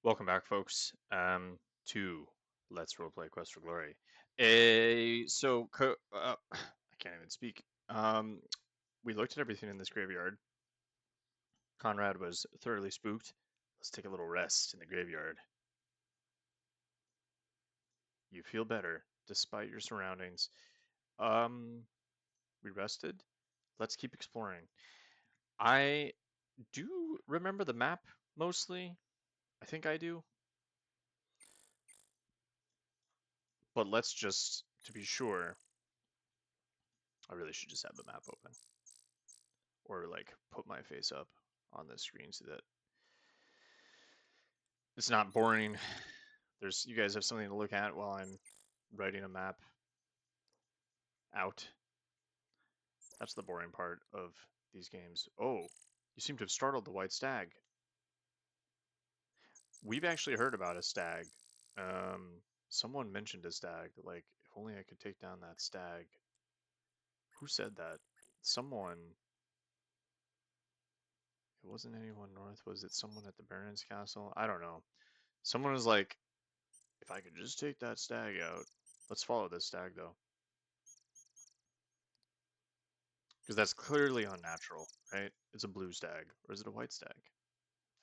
Welcome back, folks, to Let's Roleplay Quest for Glory. I can't even speak. We looked at everything in this graveyard. Conrad was thoroughly spooked. Let's take a little rest in the graveyard. You feel better despite your surroundings. Um, we rested. Let's keep exploring. I do remember the map mostly. I think I do. But let's just, to be sure, I really should just have the map open. Or like put my face up on the screen so that it's not boring. You guys have something to look at while I'm writing a map out. That's the boring part of these games. Oh, you seem to have startled the white stag. We've actually heard about a stag. Someone mentioned a stag. Like, if only I could take down that stag. Who said that? Someone. It wasn't anyone north. Was it someone at the Baron's castle? I don't know. Someone was like, if I could just take that stag out. Let's follow this stag, though. Because that's clearly unnatural, right? It's a blue stag. Or is it a white stag?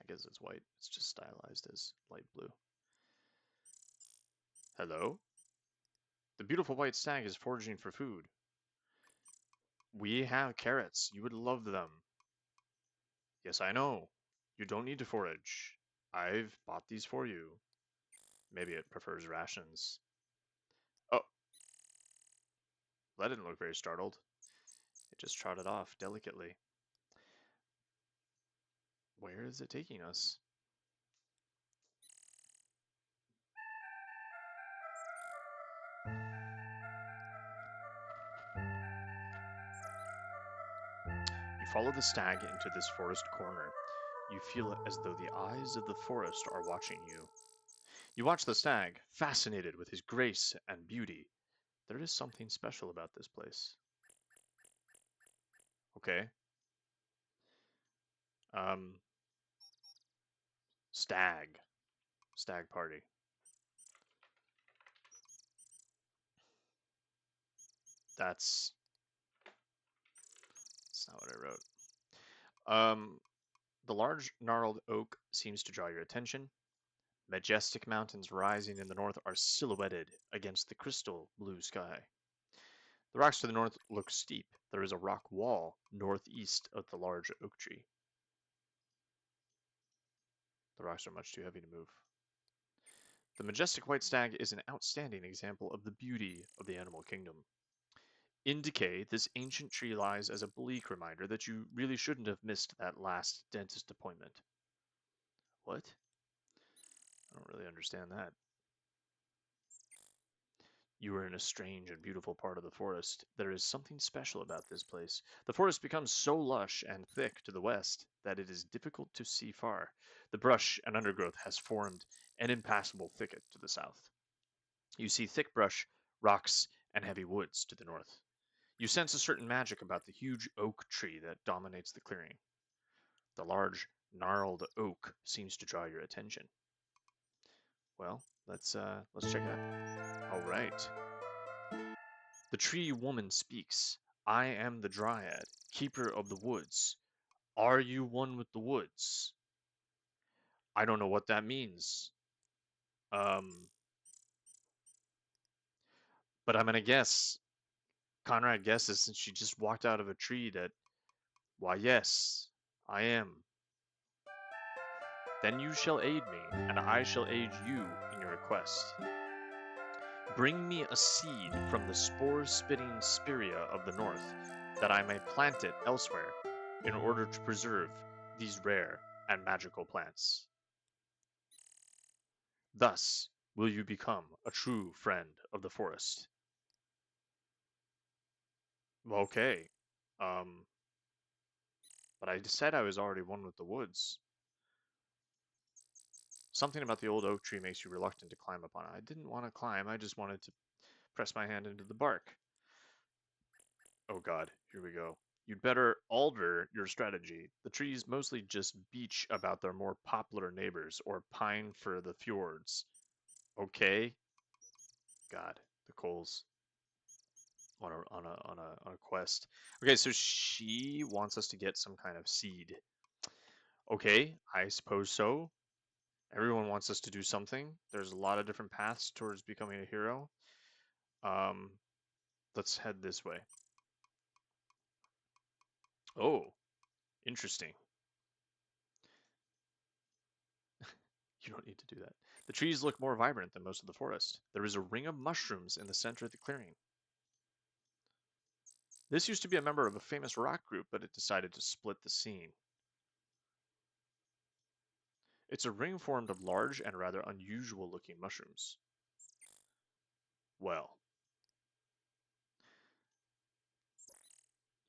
I guess it's white. It's just stylized as light blue. Hello? The beautiful white stag is foraging for food. We have carrots. You would love them. Yes, I know. You don't need to forage. I've bought these for you. Maybe it prefers rations. Oh, that didn't look very startled. It just trotted off delicately. Where is it taking us? You follow the stag into this forest corner. You feel as though the eyes of the forest are watching you. You watch the stag, fascinated with his grace and beauty. There is something special about this place. Okay. Um, stag. Stag party. That's not what I wrote. Um, the large gnarled oak seems to draw your attention. Majestic mountains rising in the north are silhouetted against the crystal blue sky. The rocks to the north look steep. There is a rock wall northeast of the large oak tree. The rocks are much too heavy to move. The majestic white stag is an outstanding example of the beauty of the animal kingdom. In decay, this ancient tree lies as a bleak reminder that you really shouldn't have missed that last dentist appointment. What? I don't really understand that. You are in a strange and beautiful part of the forest. There is something special about this place. The forest becomes so lush and thick to the west that it is difficult to see far. The brush and undergrowth has formed an impassable thicket to the south. You see thick brush, rocks, and heavy woods to the north. You sense a certain magic about the huge oak tree that dominates the clearing. The large, gnarled oak seems to draw your attention. Well, let's check it out. All right. The tree woman speaks. I am the Dryad, keeper of the woods. Are you one with the woods? I don't know what that means. Um, but I'm gonna guess. Conrad guesses since she just walked out of a tree that, why, yes, I am. Then you shall aid me, and I shall aid you in your quest. Bring me a seed from the spore-spitting spirea of the north, that I may plant it elsewhere, in order to preserve these rare and magical plants. Thus will you become a true friend of the forest. Okay. Um, but I said I was already one with the woods. Something about the old oak tree makes you reluctant to climb upon it. I didn't want to climb, I just wanted to press my hand into the bark. Oh god, here we go. You'd better alter your strategy. The trees mostly just beach about their more popular neighbors or pine for the fjords. Okay? God, the Coles on a quest. Okay, so she wants us to get some kind of seed. Okay, I suppose so. Everyone wants us to do something. There's a lot of different paths towards becoming a hero. Um, let's head this way. Oh, interesting. You don't need to do that. The trees look more vibrant than most of the forest. There is a ring of mushrooms in the center of the clearing. This used to be a member of a famous rock group, but it decided to split the scene. It's a ring formed of large and rather unusual looking mushrooms. Well,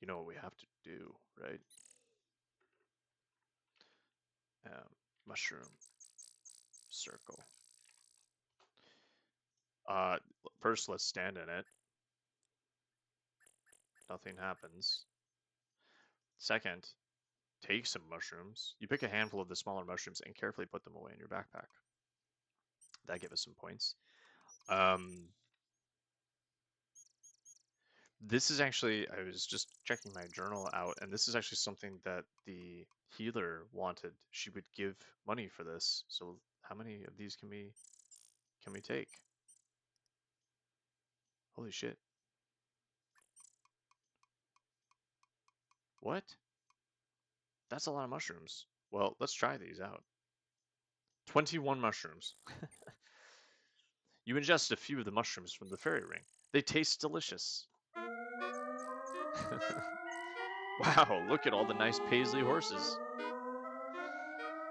you know what we have to do, right? Mushroom circle. Uh, First, let's stand in it. Nothing happens. Second, take some mushrooms. You pick a handful of the smaller mushrooms and carefully put them away in your backpack. That gives us some points. This is actually, I was just checking my journal out, and this is actually something that the healer wanted. She would give money for this. So how many of these can we take? Holy shit. What? That's a lot of mushrooms. Well, let's try these out. 21 mushrooms. You ingest a few of the mushrooms from the fairy ring. They taste delicious. Wow, look at all the nice paisley horses.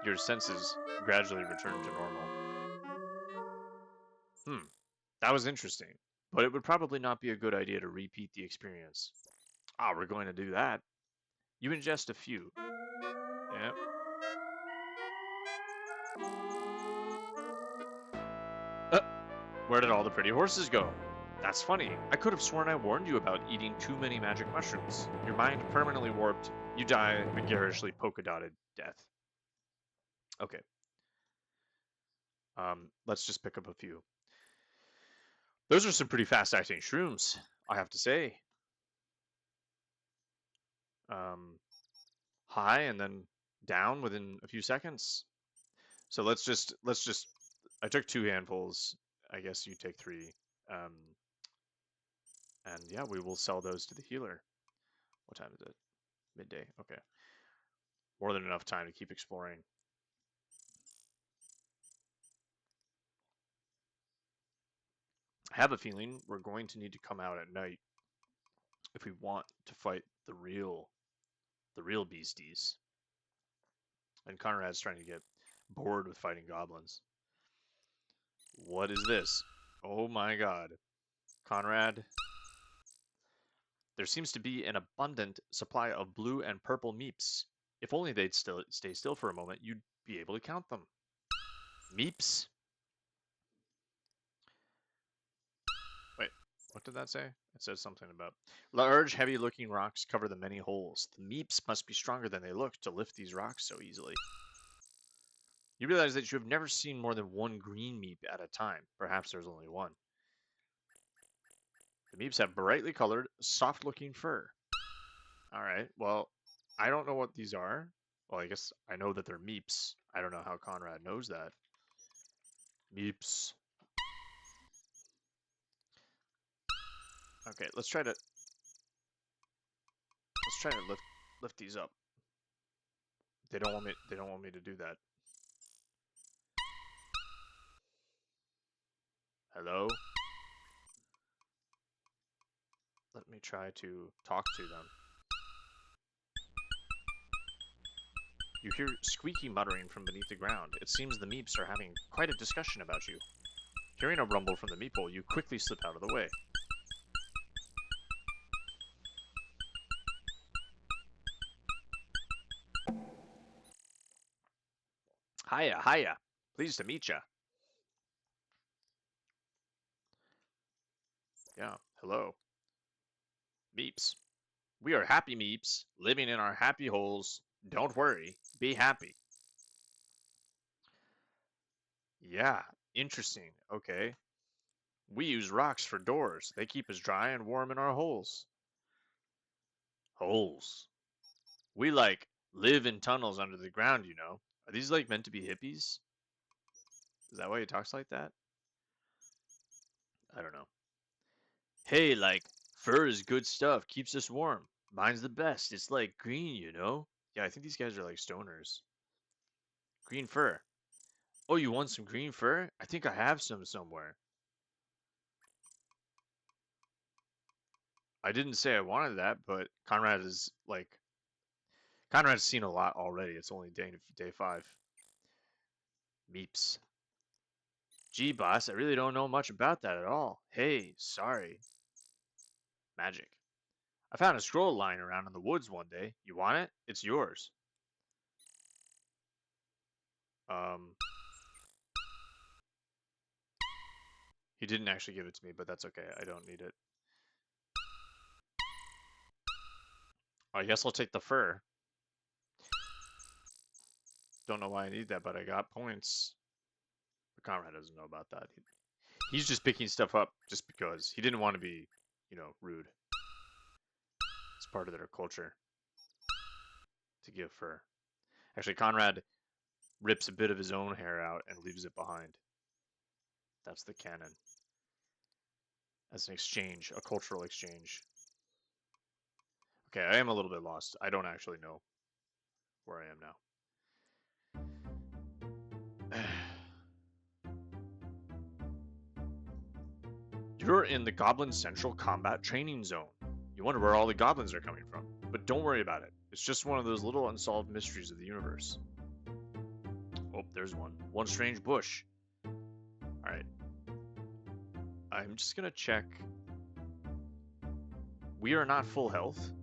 Your senses gradually return to normal. That was interesting, but it would probably not be a good idea to repeat the experience. Ah, we're going to do that. You ingest a few. Yep. Uh, where did all the pretty horses go? That's funny. I could have sworn I warned you about eating too many magic mushrooms. Your mind permanently warped. You die a garishly polka-dotted death. Okay. Let's just pick up a few. Those are some pretty fast-acting shrooms, I have to say. High and then down within a few seconds. So let's just. I took 2 handfuls. I guess you take 3. Um, and yeah, we will sell those to the healer. What time is it? Midday. Okay. More than enough time to keep exploring. I have a feeling we're going to need to come out at night if we want to fight the real beasties. And Conrad's trying to get bored with fighting goblins. What is this? Oh my god. Conrad, there seems to be an abundant supply of blue and purple meeps. If only they'd stay still for a moment, you'd be able to count them. Meeps? Wait, what did that say? It says something about large, heavy-looking rocks cover the many holes. The meeps must be stronger than they look to lift these rocks so easily. You realize that you have never seen more than one green meep at a time. Perhaps there's only one. The meeps have brightly colored, soft-looking fur. Alright, well, I don't know what these are. Well, I guess I know that they're meeps. I don't know how Conrad knows that. Meeps. Okay, let's try to lift these up. They don't want me to do that. Hello? Let me try to talk to them. You hear squeaky muttering from beneath the ground. It seems the meeps are having quite a discussion about you. Hearing a rumble from the meeple, you quickly slip out of the way. Hiya, hiya. Pleased to meet ya. Yeah, hello. Meeps. We are happy meeps, living in our happy holes. Don't worry, be happy. Yeah, interesting. Okay. We use rocks for doors. They keep us dry and warm in our holes. Holes. We like live in tunnels under the ground, you know. Are these like meant to be hippies? Is that why he talks like that? I don't know. Hey, like, fur is good stuff, keeps us warm. Mine's the best. It's like green, you know? Yeah, I think these guys are like stoners. Green fur. Oh, you want some green fur? I think I have some somewhere. I didn't say I wanted that, but Conrad's seen a lot already. It's only day 5. Meeps. Gee, boss, I really don't know much about that at all. Hey, sorry. Magic. I found a scroll lying around in the woods one day. You want it? It's yours. Um, he didn't actually give it to me, but that's okay. I don't need it. I guess I'll take the fur. Don't know why I need that, but I got points. But Conrad doesn't know about that. He's just picking stuff up just because. He didn't want to be, rude. It's part of their culture to give fur. Actually, Conrad rips a bit of his own hair out and leaves it behind. That's the canon. As an exchange, a cultural exchange. Okay, I am a little bit lost. I don't actually know where I am now. You're in the Goblin Central Combat Training Zone. You wonder where all the goblins are coming from. But don't worry about it. It's just one of those little unsolved mysteries of the universe. Oh, there's one. One strange bush. Alright. I'm just gonna check. We are not full health,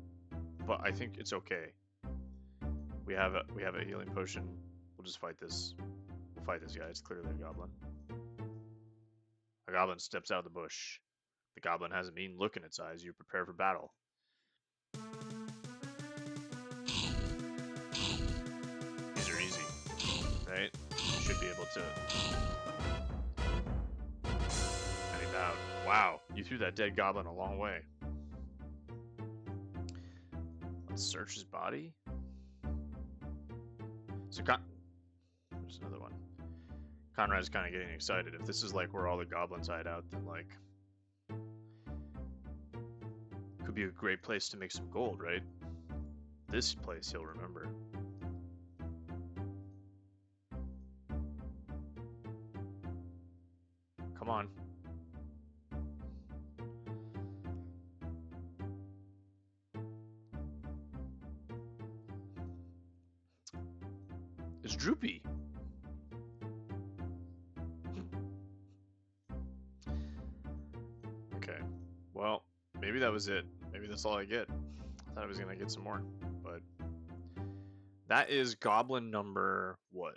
but I think it's okay. We have a healing potion. We'll just fight this. We'll fight this guy. It's clearly a goblin. A goblin steps out of the bush. The goblin has a mean look in its eyes. You prepare for battle. These are easy, right? You should be able to. And he bowed. Wow, you threw that dead goblin a long way. Let's search his body. So there's another one. Conrad's kind of getting excited. If this is like where all the goblins hide out, then like could be a great place to make some gold, right? This place he'll remember. Come on. It's Droopy. Okay. Well, maybe that was it. Maybe that's all I get. I thought I was gonna get some more, but that is goblin number what?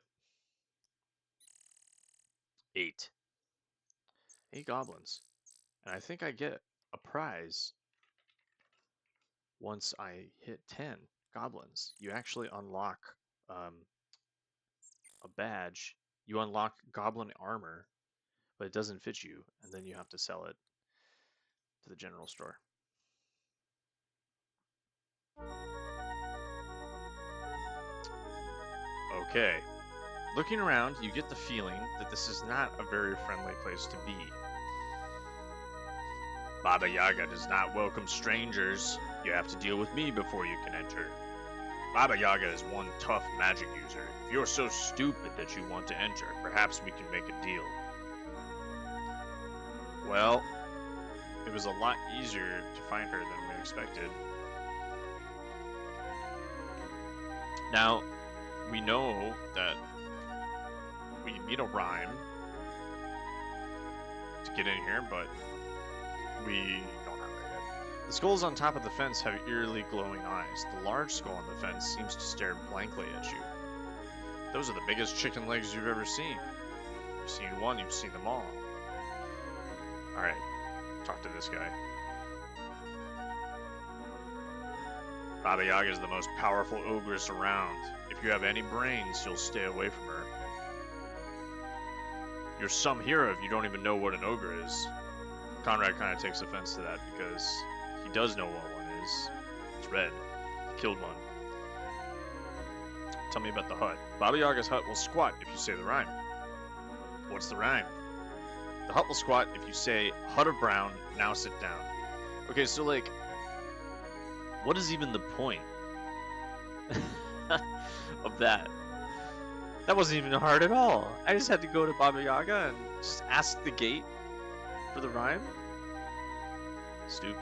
8. 8 goblins. And I think I get a prize once I hit 10 goblins. You actually unlock a badge. You unlock goblin armor, but it doesn't fit you, and then you have to sell it to the general store. Okay. Looking around, you get the feeling that this is not a very friendly place to be. Baba Yaga does not welcome strangers. You have to deal with me before you can enter. Baba Yaga is one tough magic user. If you're so stupid that you want to enter, perhaps we can make a deal. Well, it was a lot easier to find her than we expected. Now, we know that we need a rhyme to get in here, but we don't have that yet. The skulls on top of the fence have eerily glowing eyes. The large skull on the fence seems to stare blankly at you. Those are the biggest chicken legs you've ever seen. You've seen one, you've seen them all. Alright, talk to this guy. Baba Yaga is the most powerful ogress around. If you have any brains, you'll stay away from her. You're some hero if you don't even know what an ogre is. Conrad kind of takes offense to that because he does know what one is. It's red. He killed one. Tell me about the hut. Baba Yaga's hut will squat if you say the rhyme. What's the rhyme? The hut will squat if you say, hut of brown, now sit down. Okay, so like, what is even the point of that? That wasn't even hard at all. I just had to go to Baba Yaga and just ask the gate for the rhyme. Stupid.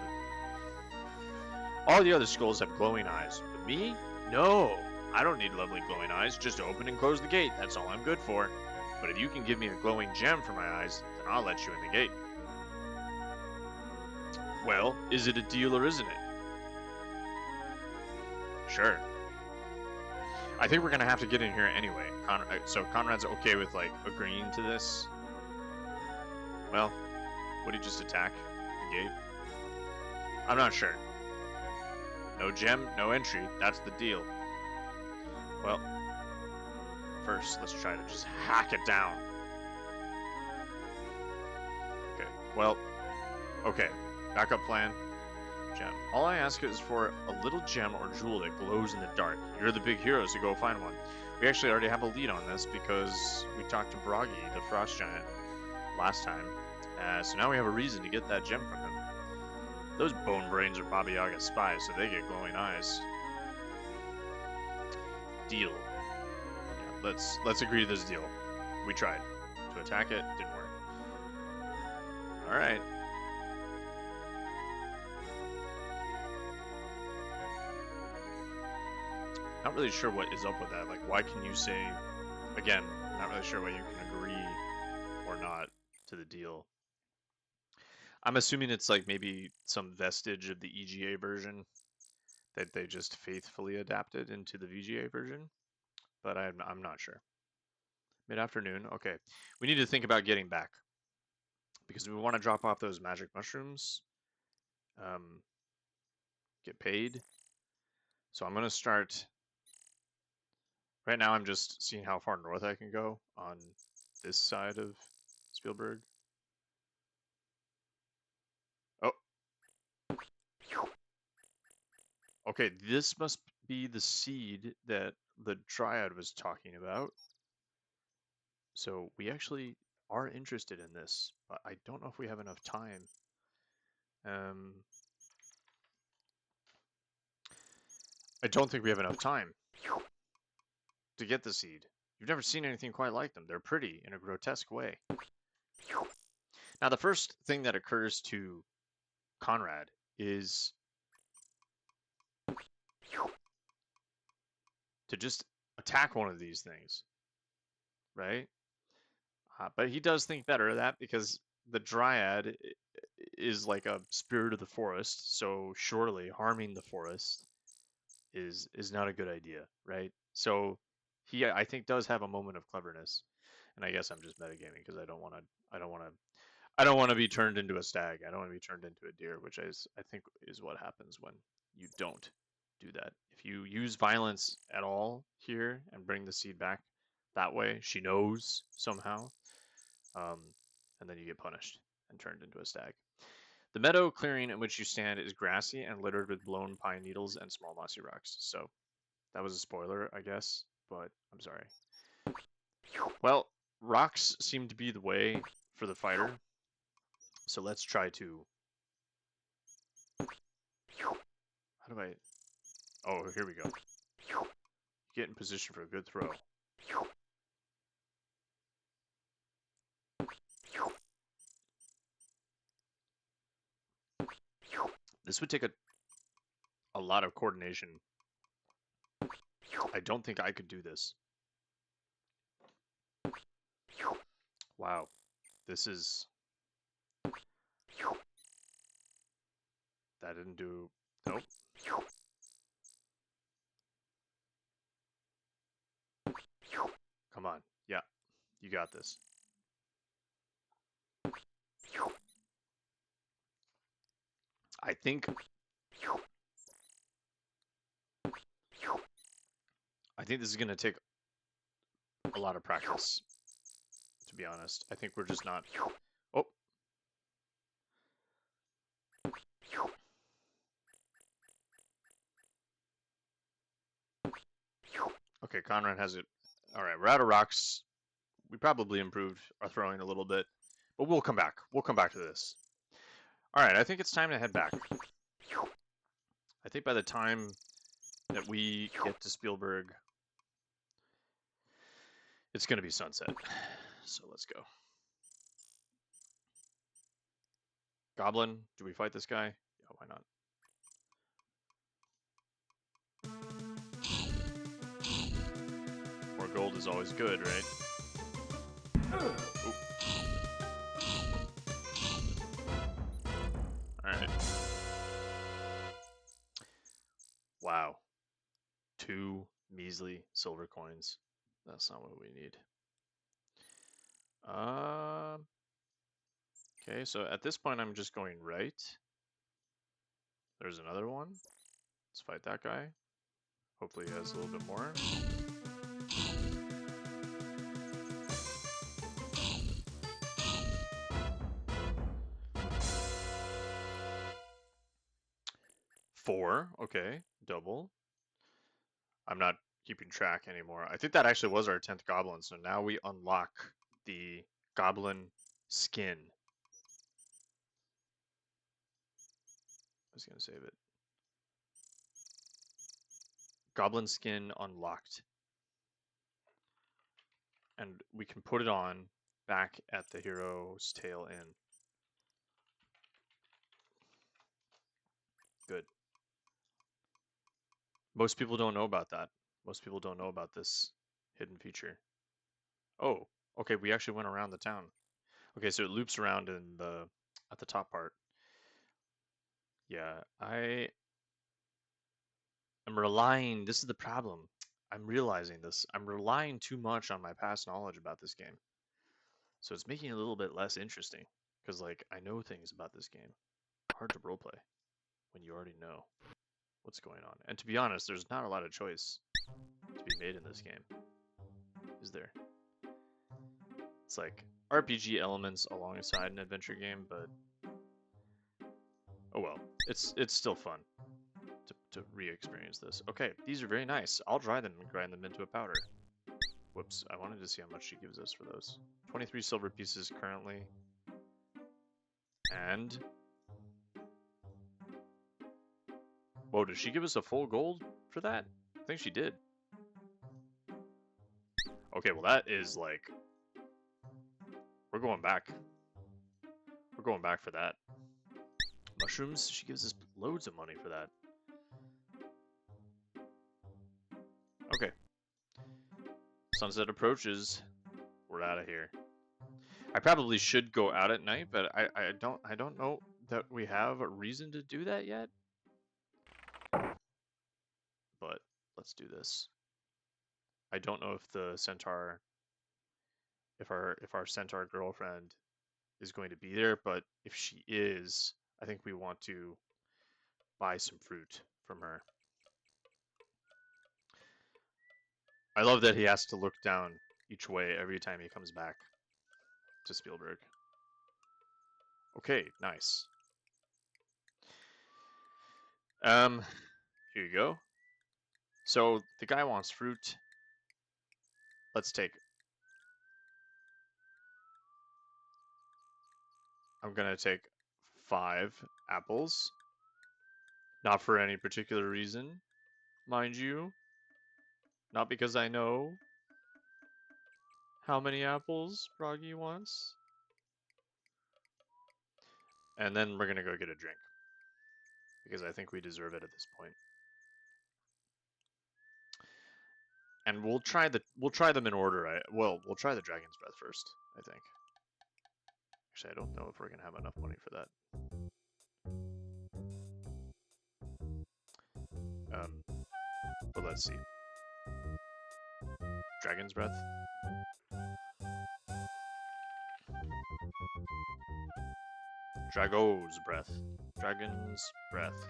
All the other skulls have glowing eyes, but me? No. I don't need lovely glowing eyes. Just open and close the gate. That's all I'm good for. But if you can give me a glowing gem for my eyes, then I'll let you in the gate. Well, is it a deal or isn't it? Sure. I think we're gonna have to get in here anyway. So Conrad's okay with like agreeing to this. Well, would he just attack the gate? I'm not sure. No gem, no entry. That's the deal. Well, first let's try to just hack it down. Okay. Well, okay. Backup plan. Gem. All I ask is for a little gem or jewel that glows in the dark. You're the big hero, so go find one. We actually already have a lead on this because we talked to Bragi, the frost giant, last time. So now we have a reason to get that gem from him. Those bone brains are Baba Yaga's spies, so they get glowing eyes. Deal. Yeah, let's agree to this deal. We tried to attack it, didn't work. All right. Not really sure what is up with that. Like, why can you say, again, not really sure why you can agree or not to the deal. I'm assuming it's like maybe some vestige of the EGA version that they just faithfully adapted into the VGA version, but I'm not sure. Mid-afternoon, okay. We need to think about getting back because we want to drop off those magic mushrooms, get paid. So I'm going to start. Right now, I'm just seeing how far north I can go on this side of Spielberg. Oh. Okay, this must be the seed that the Dryad was talking about. So we actually are interested in this, but I don't know if we have enough time. I don't think we have enough time to get the seed. You've never seen anything quite like them. They're pretty in a grotesque way. Now, the first thing that occurs to Conrad is to just attack one of these things, right? But he does think better of that because the Dryad is like a spirit of the forest, so surely harming the forest is not a good idea, right? So he, I think, does have a moment of cleverness, and I guess I'm just metagaming because I don't want to be turned into a stag. I don't want to be turned into a deer, which I think is what happens when you don't do that. If you use violence at all here and bring the seed back that way, she knows somehow, and then you get punished and turned into a stag. The meadow clearing in which you stand is grassy and littered with blown pine needles and small mossy rocks. So that was a spoiler, I guess, but I'm sorry. Well, rocks seem to be the way for the fighter, so let's try to... How do I... Oh, here we go. Get in position for a good throw. This would take a lot of coordination. I don't think I could do this. Wow. This is... That didn't do... Nope. Come on. Yeah. You got this. I think I think this is going to take a lot of practice, to be honest. I think we're just not... Oh! Okay, Conrad has it. Alright, we're out of rocks. We probably improved our throwing a little bit, but we'll come back. We'll come back to this. Alright, I think it's time to head back. I think by the time that we get to Spielberg, it's going to be sunset. So let's go. Goblin, do we fight this guy? Yeah, why not? More gold is always good, right? Alright. Wow. 2 measly silver coins. That's not what we need. Okay, so at this point I'm just going right. There's another one. Let's fight that guy. Hopefully he has a little bit more. Four, okay, double. I'm not keeping track anymore. I think that actually was our 10th goblin, so now we unlock the goblin skin. I was gonna save it. Goblin skin unlocked. And we can put it on back at the hero's tail inn. Good. Most people don't know about that. Most people don't know about this hidden feature. Oh, okay, we actually went around the town. Okay, so it loops around in the at the top part. Yeah, I am relying, this is the problem. I'm realizing this. I'm relying too much on my past knowledge about this game. So it's making it a little bit less interesting. Because, like, I know things about this game. Hard to roleplay when you already know what's going on. And to be honest, there's not a lot of choice to be made in this game. Is there? It's like RPG elements alongside an adventure game, but oh well. It's still fun to re-experience this. Okay, these are very nice. I'll dry them and grind them into a powder. Whoops, I wanted to see how much she gives us for those. 23 silver pieces currently. And... whoa, did she give us a full gold for that? I think she did. Okay, well that is like... we're going back. We're going back for that. Mushrooms, she gives us loads of money for that. Okay. Sunset approaches. We're out of here. I probably should go out at night, but I don't know that we have a reason to do that yet. But let's do this. I don't know if the centaur, if our centaur girlfriend is going to be there, but if she is, I think we want to buy some fruit from her. I love that he has to look down each way every time he comes back to Spielberg. Okay, nice. Here you go. So the guy wants fruit. Let's take. I'm gonna take 5 apples. Not for any particular reason, mind you. Not because I know how many apples Froggy wants. And then we're gonna go get a drink. Because I think we deserve it at this point. And we'll try them in order. We'll try the Dragon's Breath first, I think. Actually, I don't know if we're gonna have enough money for that. But let's see. Dragon's Breath. Drago's Breath. Dragon's Breath.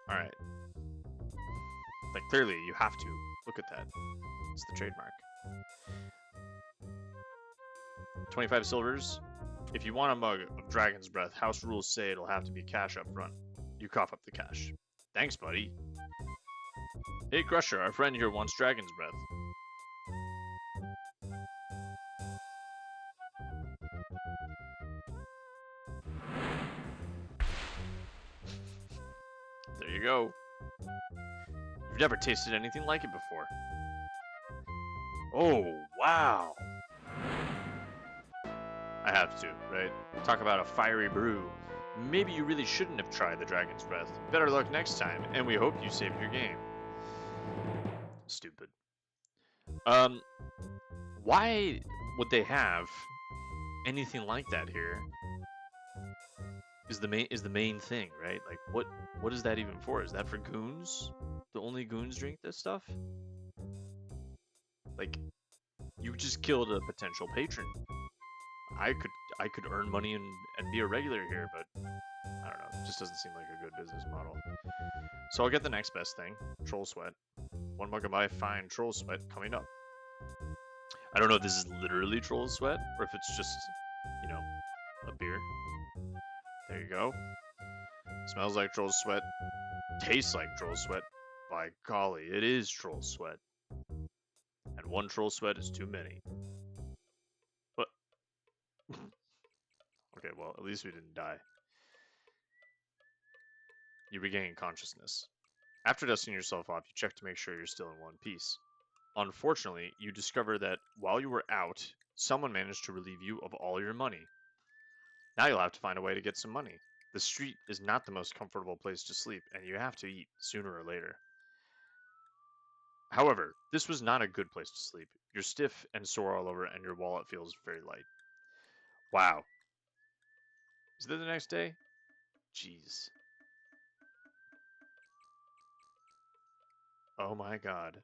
Alright. Like Clearly, you have to. Look at that. It's the trademark. 25 silvers. If you want a mug of Dragon's Breath, house rules say it'll have to be cash up front. You cough up the cash. Thanks, buddy. Hey, Crusher, our friend here wants Dragon's Breath. There you go. You've never tasted anything like it before. Oh, wow. I have to, right? Talk about a fiery brew. Maybe you really shouldn't have tried the Dragon's Breath. Better luck next time, and we hope you save your game. Stupid. Why would they have anything like that here? Is the main thing, right? Like, what is that even for? Is that for goons? The only goons drink this stuff? Like, you just killed a potential patron. I could earn money and be a regular here, but I don't know. It just doesn't seem like a good business model. So I'll get the next best thing, Troll Sweat. One mug of my fine Troll Sweat coming up. I don't know if this is literally Troll Sweat or if it's just, you know, a beer. There you go. Smells like Troll Sweat. Tastes like Troll Sweat. By golly, it is Troll Sweat. And one Troll Sweat is too many. What? Okay, well, at least we didn't die. You regain consciousness. After dusting yourself off, you check to make sure you're still in one piece. Unfortunately, you discover that while you were out, someone managed to relieve you of all your money. Now you'll have to find a way to get some money. The street is not the most comfortable place to sleep, and you have to eat sooner or later. However, this was not a good place to sleep. You're stiff and sore all over, and your wallet feels very light. Wow. Is that the next day? Jeez. Oh my god.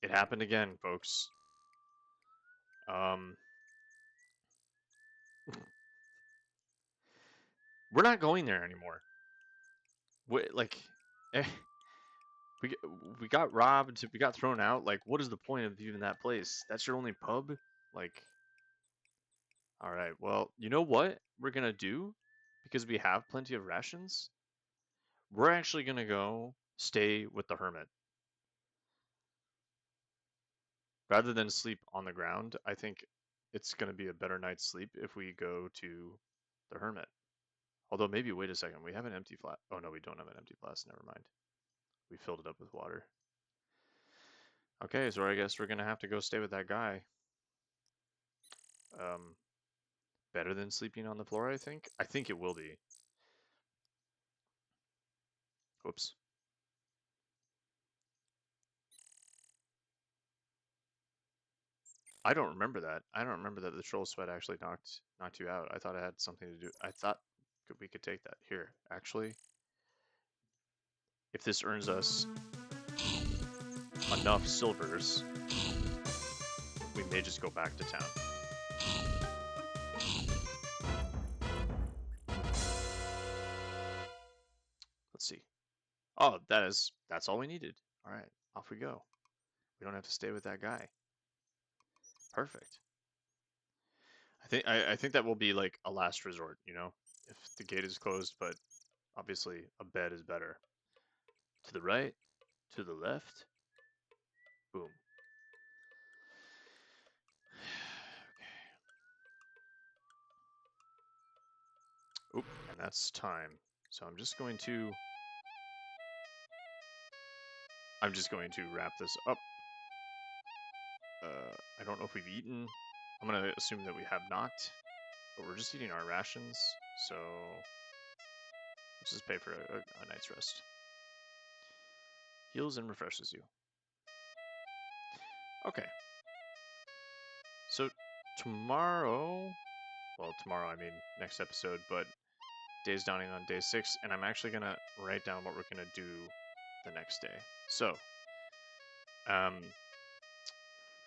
It happened again, folks. We're not going there anymore. Like, eh, we we got robbed, we got thrown out. Like, what is the point of even that place? That's your only pub? Like, all right. Well, you know what we're gonna do? Because we have plenty of rations, we're actually gonna go stay with the hermit. Rather than sleep on the ground, I think it's gonna be a better night's sleep if we go to the hermit. Although maybe, wait a second, we have an empty flask. Oh no, we don't have an empty flask, never mind. We filled it up with water. Okay, so I guess we're gonna have to go stay with that guy. Um, Better than sleeping on the floor, I think. I think it will be. Whoops. I don't remember that. I don't remember that the troll sweat actually knocked you out. I thought it had something to do. I thought we could take that. Here, actually, if this earns us enough silvers, we may just go back to town. Let's see. Oh, that's all we needed. All right, off we go. We don't have to stay with that guy. Perfect. I think that will be like a last resort, you know, if the gate is closed, but obviously a bed is better. To the right, to the left. Boom. Okay. Oop, and that's time. So I'm just going to wrap this up. I don't know if we've eaten. I'm gonna assume that we have not, but we're just eating our rations. So let's just pay for a night's rest. Heals and refreshes you. Okay. So tomorrow, well, tomorrow I mean next episode, but day's dawning on day 6, and I'm actually gonna write down what we're gonna do the next day. So,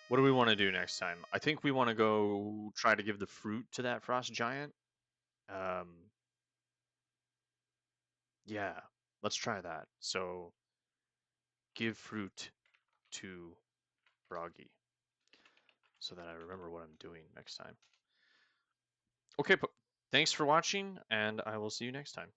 what do we want to do next time? I think we want to go try to give the fruit to that frost giant. Yeah, let's try that. So give fruit to Bragi, so that I remember what I'm doing next time. Okay, thanks for watching, and I will see you next time.